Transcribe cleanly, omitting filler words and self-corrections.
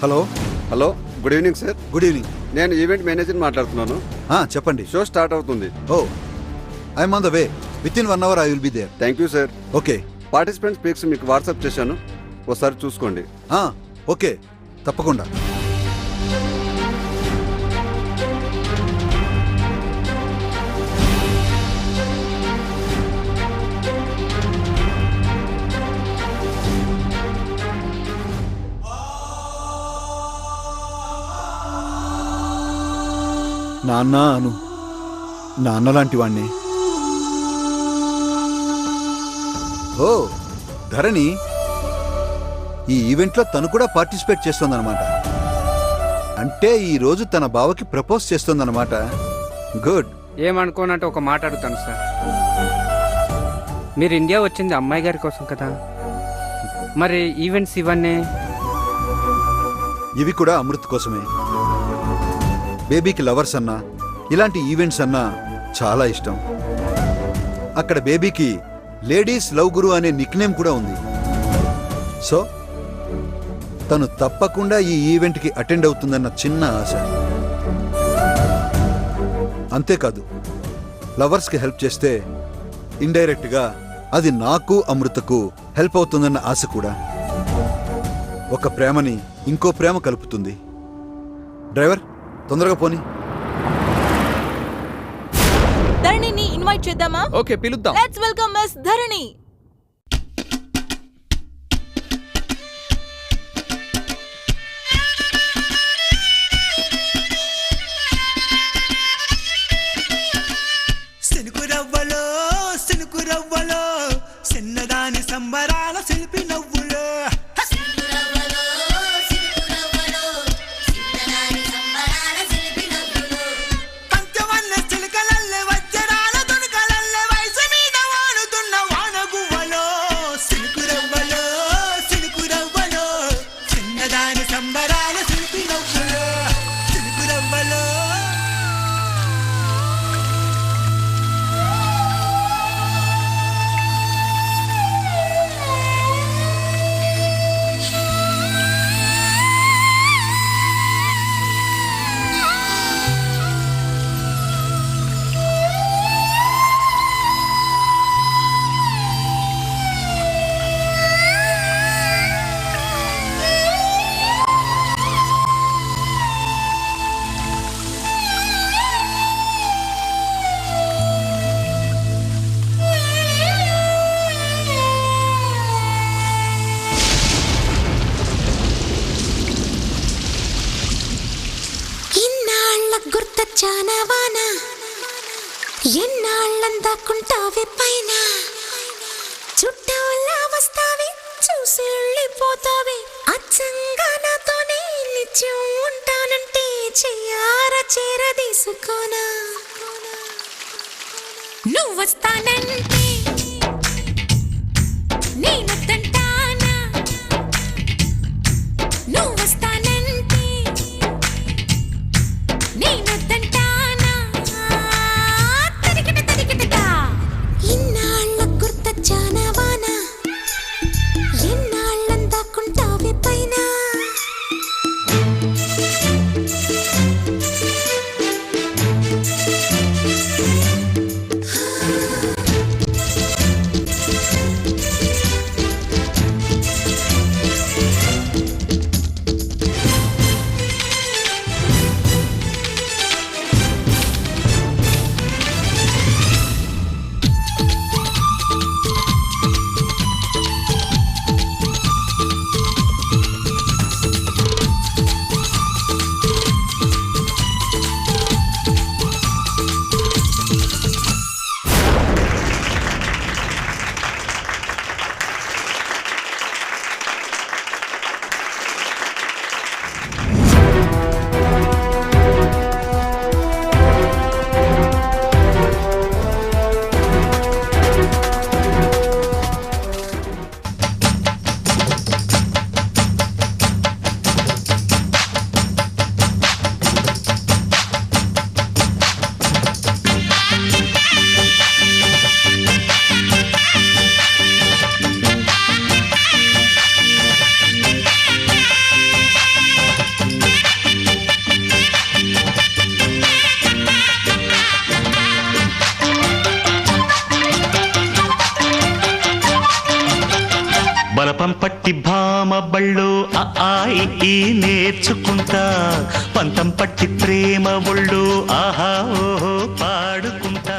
Hello. Hello, good evening sir. Good evening. నేను event manager మాట్లాడుతున్నాను. చెప్పండి. షో స్టార్ట్ అవుతుంది. Oh, I'm on the way. Within 1 hour I will be there. Thank you sir. Okay. Participants pics మీకు WhatsApp చేశాను, ఒకసారి చూసుకోండి. Okay, తప్పకుండా. నాన్న అను, నాన్న లాంటి వాణ్ణి. ఓ, ధరణి ఈ ఈవెంట్లో తను కూడా పార్టిసిపేట్ చేస్తోందన్నమాట. అంటే ఈ రోజు తన బావకి ప్రపోజ్ చేస్తోందన్నమాట. గుడ్. ఏమనుకోనంటే ఒక మాట అడుగుతాను సార్. మీరు ఇండియా వచ్చింది అమ్మాయి గారి కోసం కదా, మరి ఈవెంట్స్ ఇవన్నీ? ఇవి కూడా అమృత్ కోసమే. బేబీకి లవర్స్ అన్నా ఇలాంటి ఈవెంట్స్ అన్నా చాలా ఇష్టం. అక్కడ బేబీకి లేడీస్ లవ్ గురు అనే నిక్నేమ్ కూడా ఉంది. సో తను తప్పకుండా ఈ ఈవెంట్కి అటెండ్ అవుతుందన్న చిన్న ఆశ. అంతేకాదు, లవర్స్కి హెల్ప్ చేస్తే ఇండైరెక్ట్గా అది నాకు అమృతకు హెల్ప్ అవుతుందన్న ఆశ కూడా. ఒక ప్రేమని ఇంకో ప్రేమ కలుపుతుంది. డ్రైవర్, తొందరగా పోనీ. ధరణిని ఇన్వైట్ చేద్దామా? ఓకే, పిలుద్దాం. లెట్స్ వెల్కమ్ మిస్ ధరణి. సినుకురవ్వలో సినుకురవ్వలో చిన్నదాని సంబరాల శిల్పి నవ్వులో. చానవానా ఎన్నాళ్ళందాకుంటావే పైన, చుట్టూలా వస్తావి చూసి వెళ్ళిపోతావి. అచ్చంగా నాతోనే నిత్యం ఉంటానంటే చెయ్యార చేరదీసుకోనా. నువ్వు వస్తానంటే నేనొద్దంటానా, నువ్వు వస్తానంటే నేనొద్దంటానా. తరికిట తరికిటగా ఇన్నాళ్ళ గుర్తొచ్చానవానా, ఎన్నాళ్ళందాకుంటావే పైన. బలపం పట్టి భామ బళ్ళు ఆ ఆ ఇ ఈ నేర్చుకుంటా పంతం పట్టి ప్రేమ ఒళ్ళు ఆహా ఓహో పాడుకుంటా